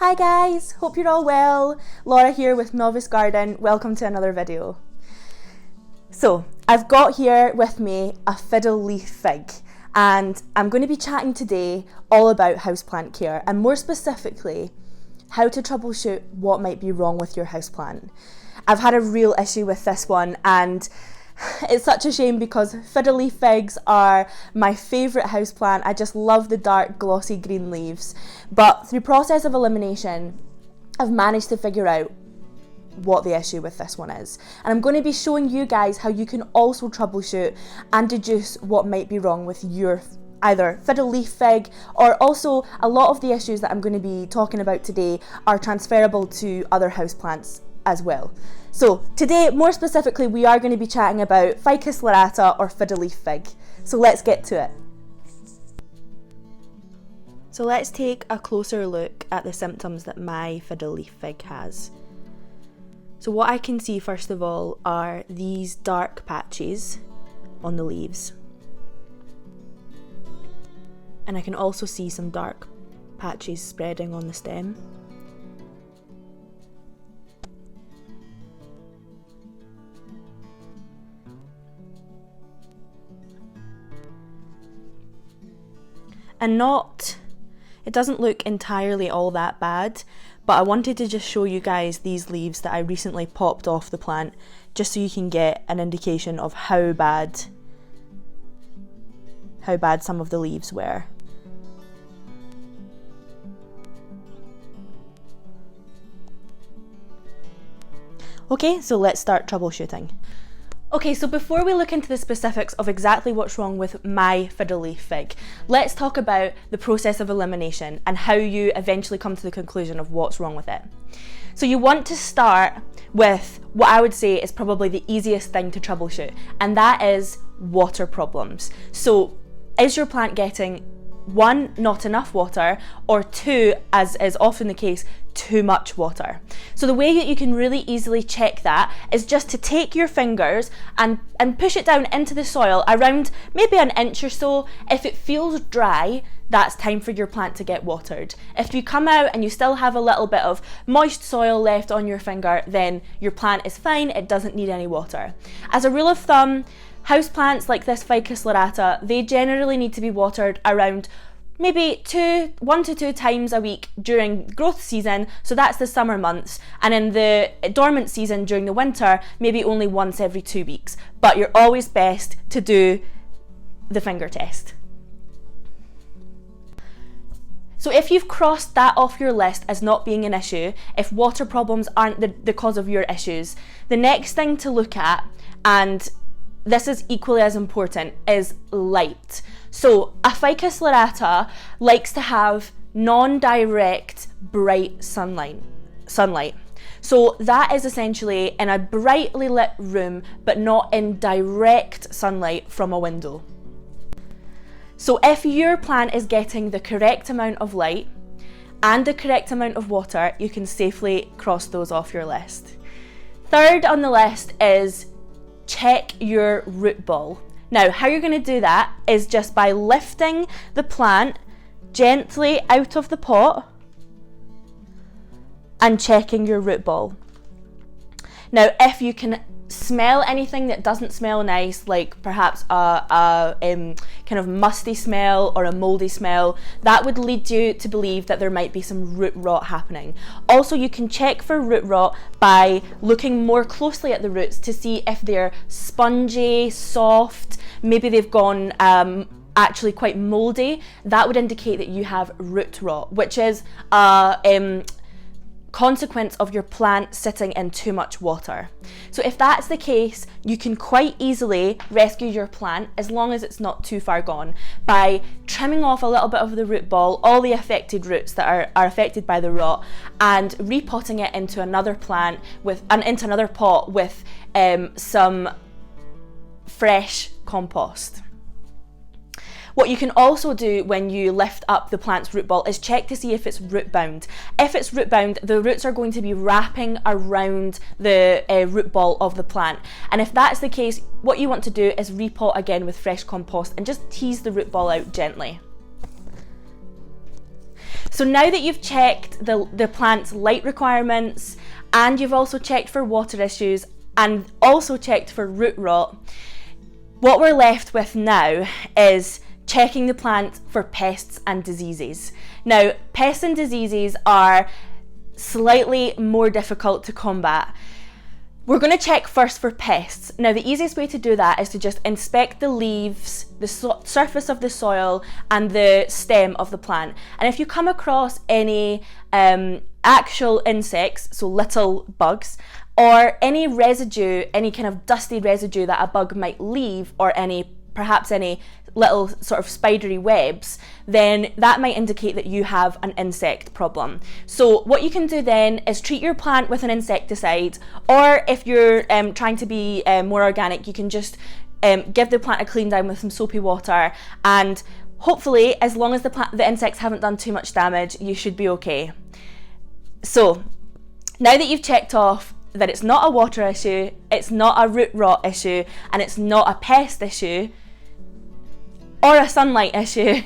Hi guys, hope you're all well. Laura here with Novice Garden. Welcome to another video. So, I've got here with me a Fiddle Leaf Fig, and I'm going to be chatting today all about houseplant care, and more specifically, how to troubleshoot what might be wrong with your houseplant. I've had a real issue with this one, and it's such a shame because Fiddle Leaf Figs are my favourite houseplant. I just love the dark glossy green leaves, but through process of elimination I've managed to figure out what the issue with this one is, and I'm going to be showing you guys how you can also troubleshoot and deduce what might be wrong with your either Fiddle Leaf Fig, or also a lot of the issues that I'm going to be talking about today are transferable to other houseplants as well. So today, more specifically, we are going to be chatting about Ficus Lyrata or Fiddle Leaf Fig. So let's get to it. So let's take a closer look at the symptoms that my Fiddle Leaf Fig has. So what I can see first of all are these dark patches on the leaves. And I can also see some dark patches spreading on the stem. And it doesn't look entirely all that bad, but I wanted to just show you guys these leaves that I recently popped off the plant, just so you can get an indication of how bad some of the leaves were. Okay, so let's start troubleshooting. Okay, so before we look into the specifics of exactly what's wrong with my Fiddle Leaf Fig, let's talk about the process of elimination and how you eventually come to the conclusion of what's wrong with it. So you want to start with what I would say is probably the easiest thing to troubleshoot, and that is water problems. So is your plant getting, one, not enough water, or two, as is often the case, too much water? So the way that you can really easily check that is just to take your fingers and push it down into the soil around maybe an inch or so. If it feels dry, that's time for your plant to get watered. If you come out and you still have a little bit of moist soil left on your finger, then your plant is fine, it doesn't need any water. As a rule of thumb, houseplants like this Ficus Lyrata, they generally need to be watered around maybe 1 to 2 times a week during growth season, so that's the summer months, and in the dormant season during the winter, maybe only once every 2 weeks. But you're always best to do the finger test. So if you've crossed that off your list as not being an issue, if water problems aren't the cause of your issues, the next thing to look at, and this is equally as important, is light. So a Ficus Lyrata likes to have non-direct bright sunlight. So that is essentially in a brightly lit room, but not in direct sunlight from a window. So if your plant is getting the correct amount of light and the correct amount of water, you can safely cross those off your list. Third on the list is check your root ball. Now, how you're going to do that is just by lifting the plant gently out of the pot and checking your root ball. Now, if you can smell anything that doesn't smell nice, like perhaps a kind of musty smell or a moldy smell, that would lead you to believe that there might be some root rot happening. Also, you can check for root rot by looking more closely at the roots to see if they're spongy, soft, maybe they've gone actually quite moldy. That would indicate that you have root rot, which is a consequence of your plant sitting in too much water. So if that's the case, you can quite easily rescue your plant, as long as it's not too far gone, by trimming off a little bit of the root ball, all the affected roots that are affected by the rot, and repotting it into another plant into another pot with some fresh compost. What you can also do when you lift up the plant's root ball is check to see if it's root bound. If it's root bound, the roots are going to be wrapping around the root ball of the plant. And if that's the case, what you want to do is repot again with fresh compost and just tease the root ball out gently. So now that you've checked the plant's light requirements, and you've also checked for water issues and also checked for root rot, what we're left with now is checking the plant for pests and diseases. Now, pests and diseases are slightly more difficult to combat. We're going to check first for pests. Now, the easiest way to do that is to just inspect the leaves, the surface of the soil, and the stem of the plant. And if you come across any actual insects, so little bugs, or any residue, any kind of dusty residue that a bug might leave, or perhaps any little sort of spidery webs, then that might indicate that you have an insect problem. So what you can do then is treat your plant with an insecticide, or if you're trying to be more organic, you can just give the plant a clean down with some soapy water, and hopefully, as long as the insects haven't done too much damage, you should be okay. So now that you've checked off that it's not a water issue, it's not a root rot issue, and it's not a pest issue or a sunlight issue,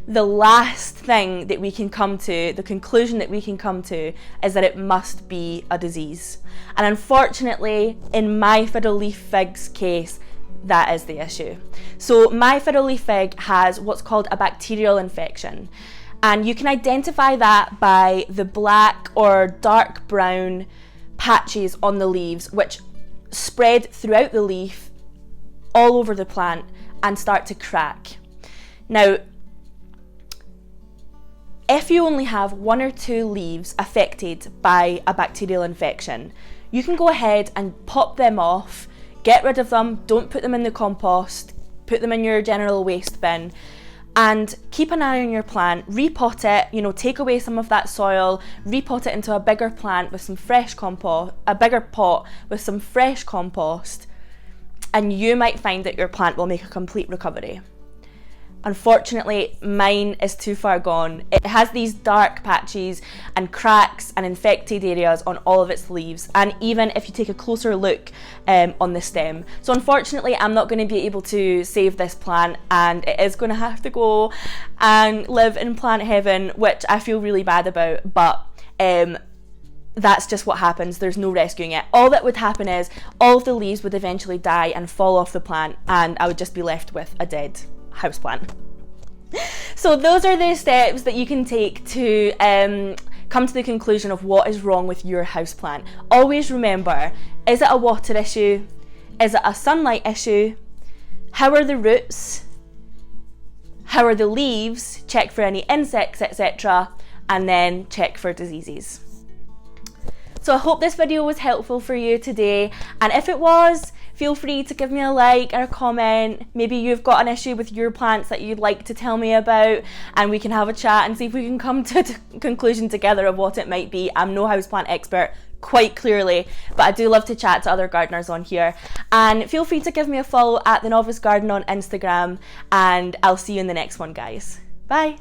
the last thing that we can come to, the conclusion that we can come to, is that it must be a disease. And unfortunately, in my Fiddle Leaf Fig's case, that is the issue. So my Fiddle Leaf Fig has what's called a bacterial infection. And you can identify that by the black or dark brown patches on the leaves, which spread throughout the leaf, all over the plant, and start to crack. Now, if you only have 1 or 2 leaves affected by a bacterial infection, you can go ahead and pop them off, get rid of them, don't put them in the compost, put them in your general waste bin, and keep an eye on your plant, repot it, take away some of that soil, repot it into a bigger plant with some fresh compost, a bigger pot with some fresh compost, and you might find that your plant will make a complete recovery. Unfortunately, mine is too far gone. It has these dark patches and cracks and infected areas on all of its leaves, and even if you take a closer look on the stem. So unfortunately, I'm not going to be able to save this plant, and it is going to have to go and live in plant heaven, which I feel really bad about, but that's just what happens. There's no rescuing it. All that would happen is all of the leaves would eventually die and fall off the plant, and I would just be left with a dead houseplant. So those are the steps that you can take to come to the conclusion of what is wrong with your houseplant. Always remember, is it a water issue? Is it a sunlight issue? How are the roots? How are the leaves? Check for any insects, etc. And then check for diseases. So I hope this video was helpful for you today, and if it was, feel free to give me a like or a comment. Maybe you've got an issue with your plants that you'd like to tell me about, and we can have a chat and see if we can come to a conclusion together of what it might be. I'm no houseplant expert, quite clearly, but I do love to chat to other gardeners on here. And feel free to give me a follow at the Novice Garden on Instagram, and I'll see you in the next one, guys. Bye!